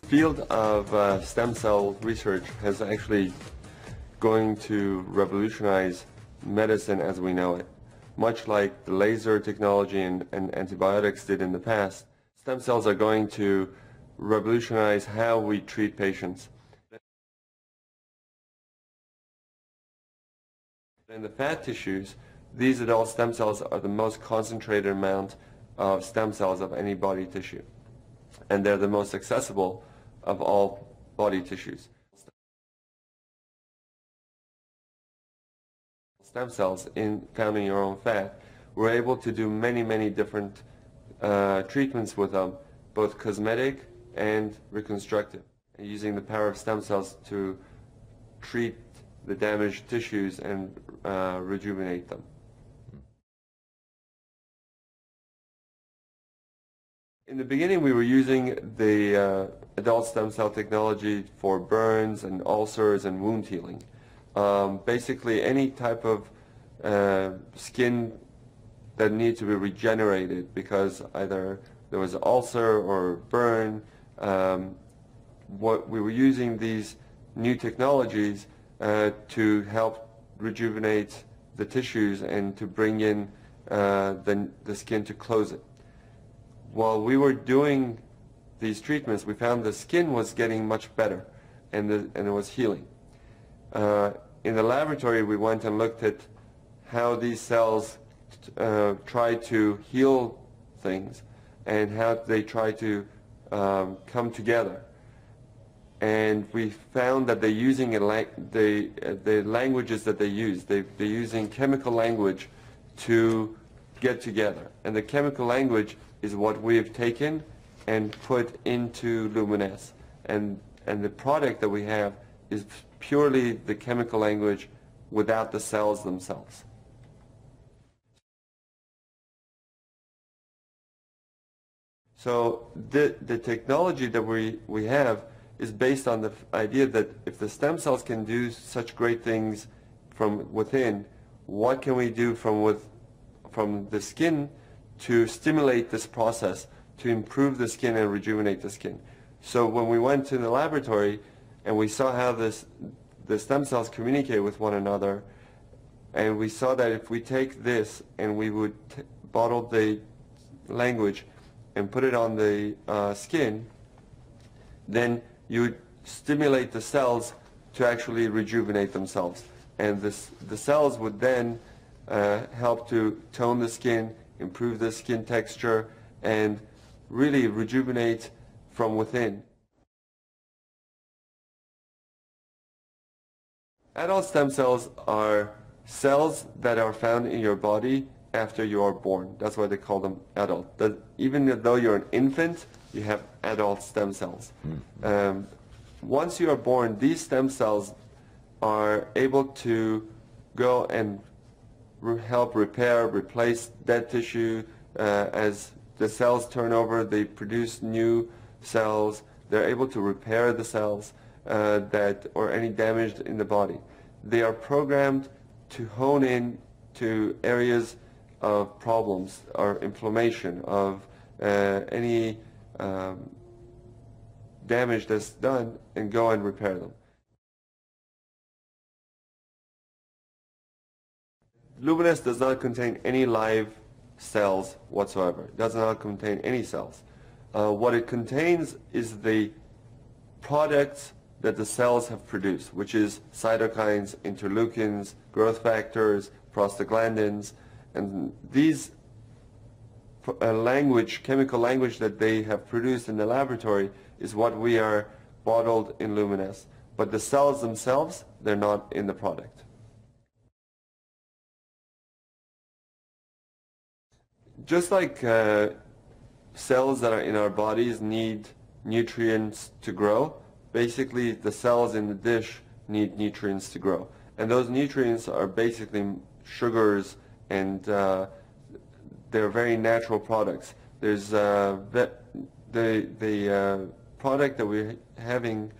The field of stem cell research has actually going to revolutionize medicine as we know it. Much like the laser technology and antibiotics did in the past, stem cells are going to revolutionize how we treat patients. In the fat tissues, these adult stem cells are the most concentrated amount of stem cells of any body tissue. And they're the most accessible of all body tissues. Stem cells found in your own fat, we're able to do many different treatments with them, both cosmetic and reconstructive, and using the power of stem cells to treat the damaged tissues and rejuvenate them. In the beginning, we were using the adult stem cell technology for burns and ulcers and wound healing. Basically, any type of skin that needs to be regenerated because either there was an ulcer or burn. What we were using these new technologies to help rejuvenate the tissues and to bring in the skin to close it. While we were doing these treatments, we found the skin was getting much better and it was healing. In the laboratory, we went and looked at how these cells try to heal things and how they try to come together. And we found that they're using the languages that they use. They're using chemical language to get together. And the chemical language is what we have taken and put into Luminesce. And the product that we have is purely the chemical language without the cells themselves. So the technology that we have is based on the idea that if the stem cells can do such great things from within, what can we do from the skin to stimulate this process, to improve the skin and rejuvenate the skin. So when we went to the laboratory and we saw how the stem cells communicate with one another, and we saw that if we take this and we would bottle the language and put it on the skin, then you would stimulate the cells to actually rejuvenate themselves. And the cells would then help to tone the skin, improve the skin texture, and really rejuvenate from within. Adult stem cells are cells that are found in your body after you are born. That's why they call them adult. Even though you're an infant, you have adult stem cells. Once you are born, these stem cells are able to go and help repair, replace dead tissue. As the cells turn over, they produce new cells. They're able to repair the cells or any damage in the body. They are programmed to hone in to areas of problems or inflammation, of any damage that's done, and go and repair them. Luminesce does not contain any live cells whatsoever. It does not contain any cells. What it contains is the products that the cells have produced, which is cytokines, interleukins, growth factors, prostaglandins, and these chemical language that they have produced in the laboratory is what we are bottled in Luminesce. But the cells themselves, they're not in the product. Just like cells that are in our bodies need nutrients to grow, basically the cells in the dish need nutrients to grow. And those nutrients are basically sugars, and they're very natural products. There's the product that we're having,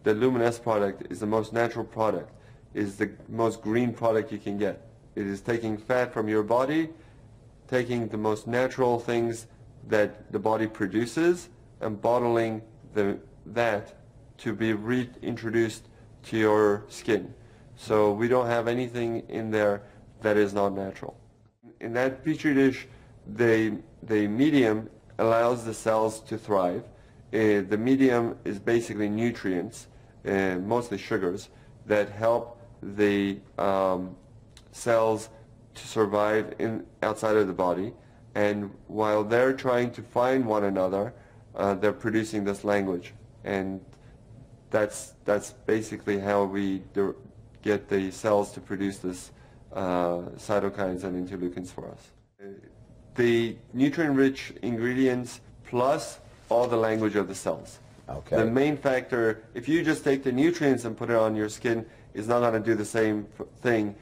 the Luminesce product, is the most natural product, is the most green product you can get. It is taking fat from your body, taking the most natural things that the body produces, and bottling the that to be reintroduced to your skin. So we don't have anything in there that is not natural. In that petri dish, the medium allows the cells to thrive. The medium is basically nutrients, mostly sugars, that help the cells to survive outside of the body. And while they're trying to find one another, they're producing this language. And that's basically how we get the cells to produce this cytokines and interleukins for us. The nutrient-rich ingredients plus all the language of the cells. Okay. The main factor, if you just take the nutrients and put it on your skin, is not going to do the same thing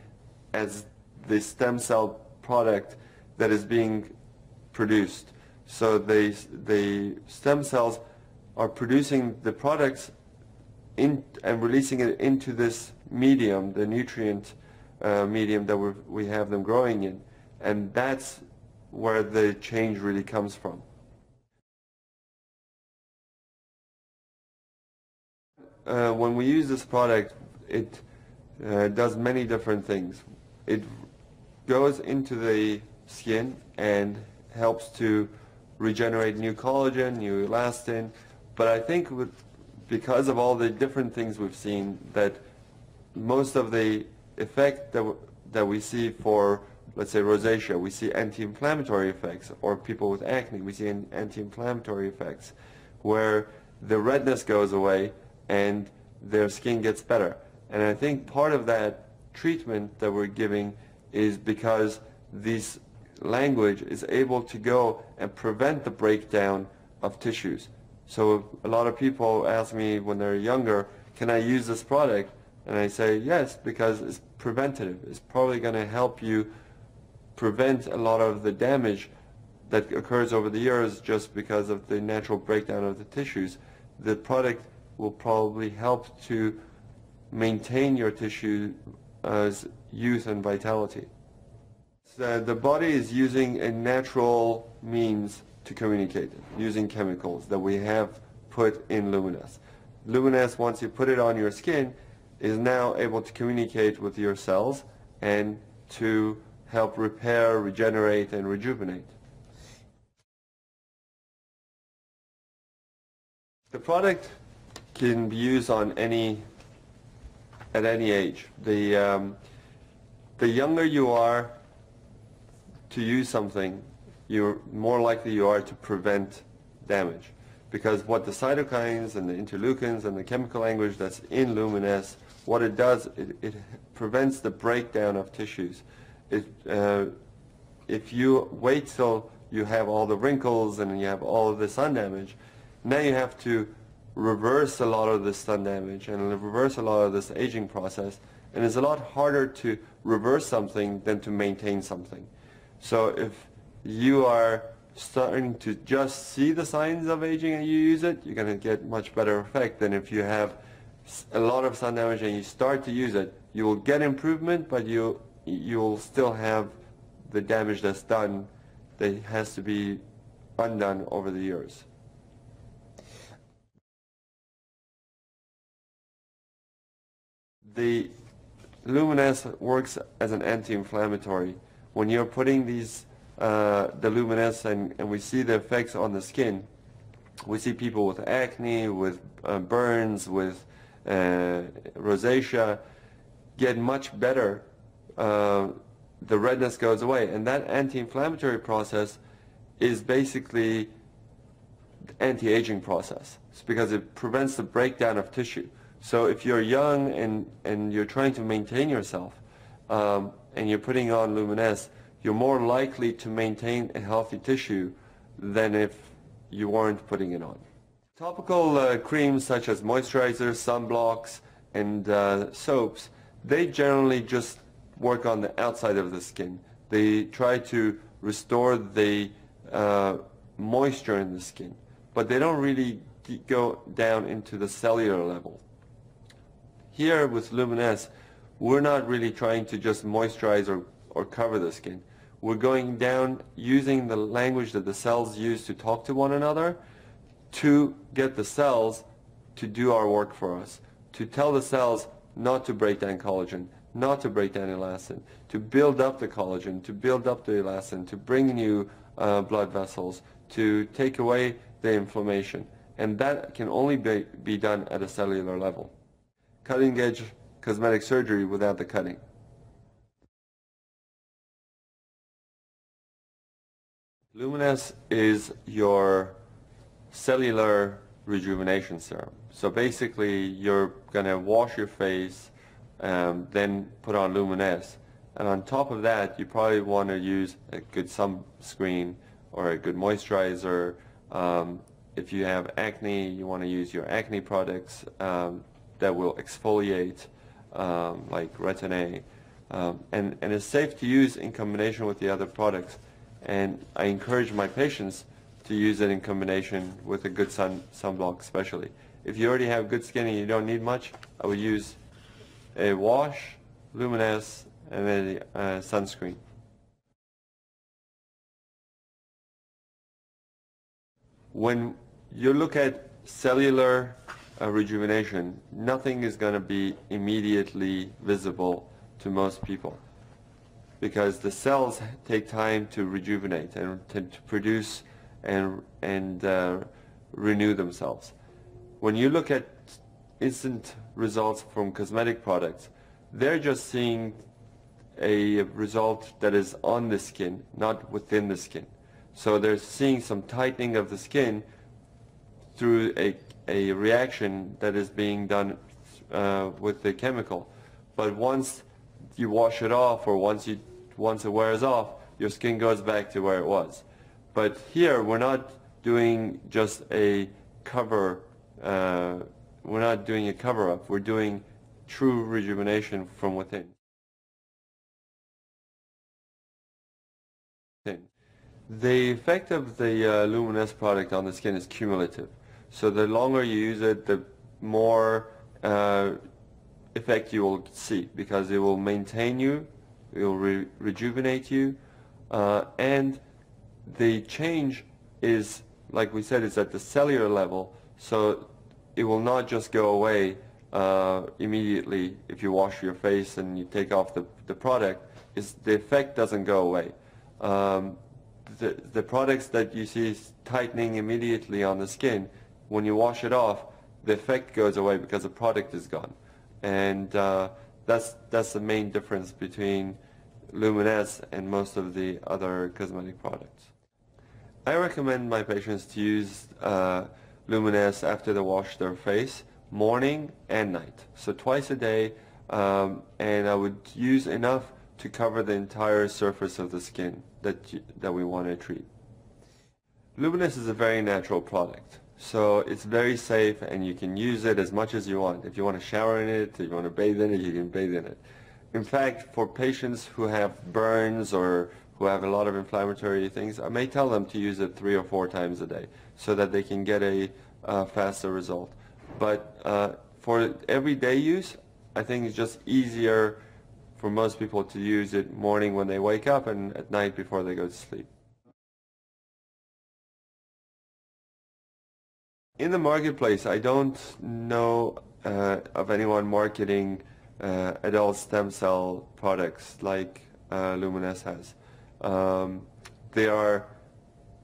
as the stem cell product that is being produced. So the stem cells are producing the products and releasing it into this medium, the nutrient medium that we have them growing in, and that's where the change really comes from. When we use this product, it does many different things. It goes into the skin and helps to regenerate new collagen, new elastin, but I think because of all the different things we've seen, that most of the effect that we see for, let's say, rosacea, we see anti-inflammatory effects, or people with acne, we see anti-inflammatory effects, where the redness goes away and their skin gets better. And I think part of that treatment that we're giving is because this language is able to go and prevent the breakdown of tissues. So a lot of people ask me when they're younger, can I use this product? And I say yes, because it's preventative. It's probably going to help you prevent a lot of the damage that occurs over the years just because of the natural breakdown of the tissues. The product will probably help to maintain your tissue's youth and vitality. So the body is using a natural means to communicate, using chemicals that we have put in Luminesce. Luminesce, once you put it on your skin, is now able to communicate with your cells and to help repair, regenerate, and rejuvenate. The product can be used on at any age. The younger you are to use something, you're more likely you are to prevent damage. Because what the cytokines and the interleukins and the chemical language that's in Luminesce, what it does, it prevents the breakdown of tissues. If you wait till you have all the wrinkles and you have all of the sun damage, now you have to reverse a lot of the sun damage and reverse a lot of this aging process, and it's a lot harder to reverse something than to maintain something. So if you are starting to just see the signs of aging and you use it, you're going to get much better effect than if you have a lot of sun damage and you start to use it. You will get improvement, but you'll still have the damage that's done that has to be undone over the years. The Luminesce works as an anti-inflammatory. When you're putting these the Luminesce and we see the effects on the skin, we see people with acne, with burns, with rosacea get much better. The redness goes away, and that anti-inflammatory process is basically the anti-aging process. It's because it prevents the breakdown of tissue. So if you're young and you're trying to maintain yourself and you're putting on Luminesce, you're more likely to maintain a healthy tissue than if you weren't putting it on. Topical creams such as moisturizers, sunblocks, and soaps, they generally just work on the outside of the skin. They try to restore the moisture in the skin, but they don't really go down into the cellular level. Here with Luminesce, we're not really trying to just moisturize or cover the skin. We're going down using the language that the cells use to talk to one another to get the cells to do our work for us, to tell the cells not to break down collagen, not to break down elastin, to build up the collagen, to build up the elastin, to bring new blood vessels, to take away the inflammation. And that can only be done at a cellular level. Cutting-edge cosmetic surgery without the cutting. Luminesce is your cellular rejuvenation serum. So basically you're going to wash your face, then put on Luminesce, and on top of that you probably want to use a good sunscreen or a good moisturizer. If you have acne, you want to use your acne products that will exfoliate, like Retin-A, and it's safe to use in combination with the other products. And I encourage my patients to use it in combination with a good sunblock especially. If you already have good skin and you don't need much, I would use a wash, Luminesce, and then sunscreen. When you look at cellular rejuvenation, nothing is going to be immediately visible to most people, because the cells take time to rejuvenate and to produce and renew themselves. When you look at instant results from cosmetic products, they're just seeing a result that is on the skin, not within the skin. So they're seeing some tightening of the skin through a reaction that is being done with the chemical. But once you wash it off, or once it wears off, your skin goes back to where it was. But here we're not doing just a cover, we're not doing a cover-up, we're doing true rejuvenation from within. The effect of the Luminesce product on the skin is cumulative. So the longer you use it, the more effect you will see, because it will maintain you, it will rejuvenate you, and the change is, like we said, it's at the cellular level, so it will not just go away immediately if you wash your face and you take off the product. The effect doesn't go away. The products that you see tightening immediately on the skin, when you wash it off, the effect goes away because the product is gone. And that's the main difference between Luminesce and most of the other cosmetic products. I recommend my patients to use Luminesce after they wash their face, morning and night. So twice a day, and I would use enough to cover the entire surface of the skin that we want to treat. Luminesce is a very natural product. So it's very safe, and you can use it as much as you want. If you want to shower in it, if you want to bathe in it, you can bathe in it. In fact, for patients who have burns or who have a lot of inflammatory things, I may tell them to use it 3 or 4 times a day so that they can get a faster result. But for everyday use, I think it's just easier for most people to use it morning when they wake up and at night before they go to sleep. In the marketplace, I don't know of anyone marketing adult stem cell products like Luminesce has. There are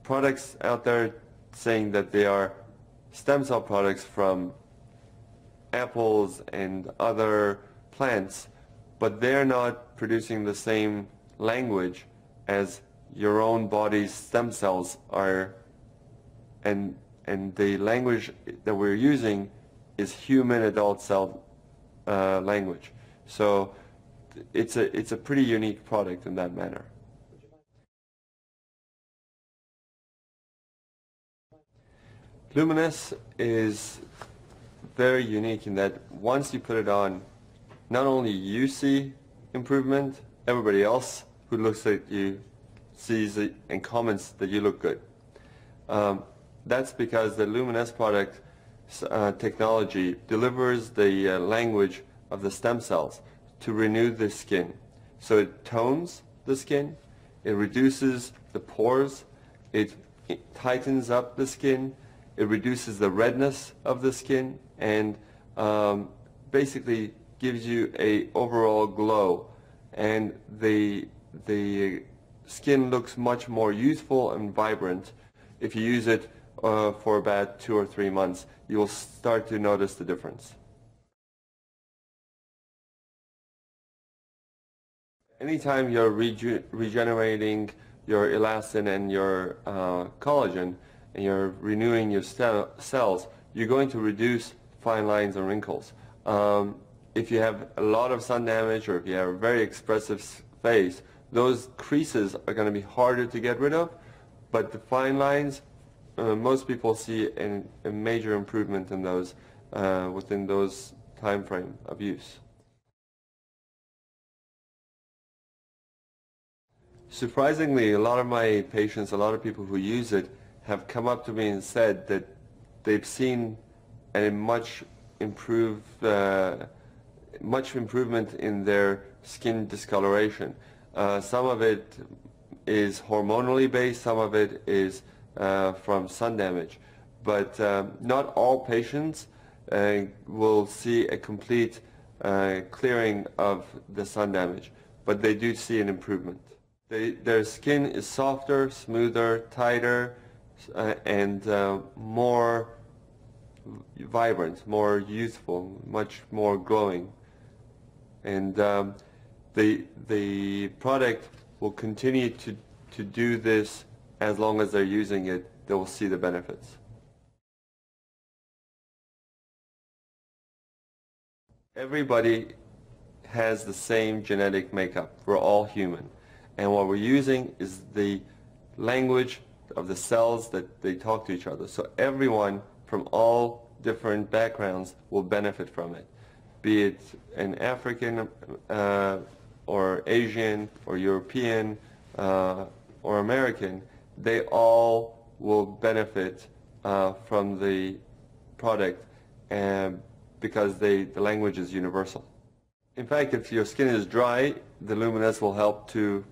products out there saying that they are stem cell products from apples and other plants, but they're not producing the same language as your own body's stem cells are, and the language that we're using is human adult cell language. So it's a pretty unique product in that manner. Luminesce is very unique in that once you put it on, not only you see improvement, everybody else who looks at you sees it and comments that you look good. That's because the Luminesce product technology delivers the language of the stem cells to renew the skin. So it tones the skin, it reduces the pores, it tightens up the skin, it reduces the redness of the skin, and basically gives you a overall glow, and the skin looks much more youthful and vibrant. If you use it for about 2 or 3 months, you will start to notice the difference. Anytime you're regenerating your elastin and your collagen, and you're renewing your cells, you're going to reduce fine lines and wrinkles. If you have a lot of sun damage, or if you have a very expressive face, those creases are going to be harder to get rid of, but the fine lines, most people see a major improvement in those within those time frame of use. Surprisingly, a lot of my patients, a lot of people who use it, have come up to me and said that they've seen a much improvement in their skin discoloration. Some of it is hormonally based, some of it is from sun damage. But not all patients will see a complete clearing of the sun damage, but they do see an improvement. Their skin is softer, smoother, tighter, and more vibrant, more youthful, much more glowing. And the product will continue to do this as long as they're using it. They will see the benefits. Everybody has the same genetic makeup. We're all human. And what we're using is the language of the cells that they talk to each other. So everyone from all different backgrounds will benefit from it. Be it an African or Asian or European or American, they all will benefit from the product because the language is universal. In fact, if your skin is dry, the Luminesce will help to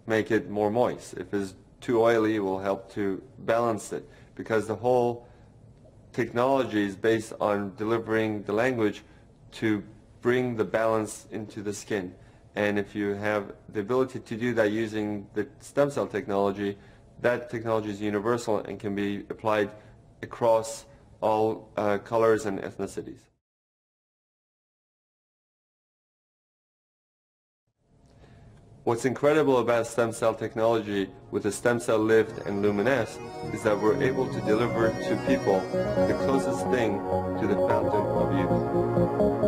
make it more moist. If it's too oily, it will help to balance it, because the whole technology is based on delivering the language to bring the balance into the skin. And if you have the ability to do that using the stem cell technology, that technology is universal and can be applied across all colors and ethnicities. What's incredible about stem cell technology with the stem cell lift and Luminesce is that we're able to deliver to people the closest thing to the fountain of youth.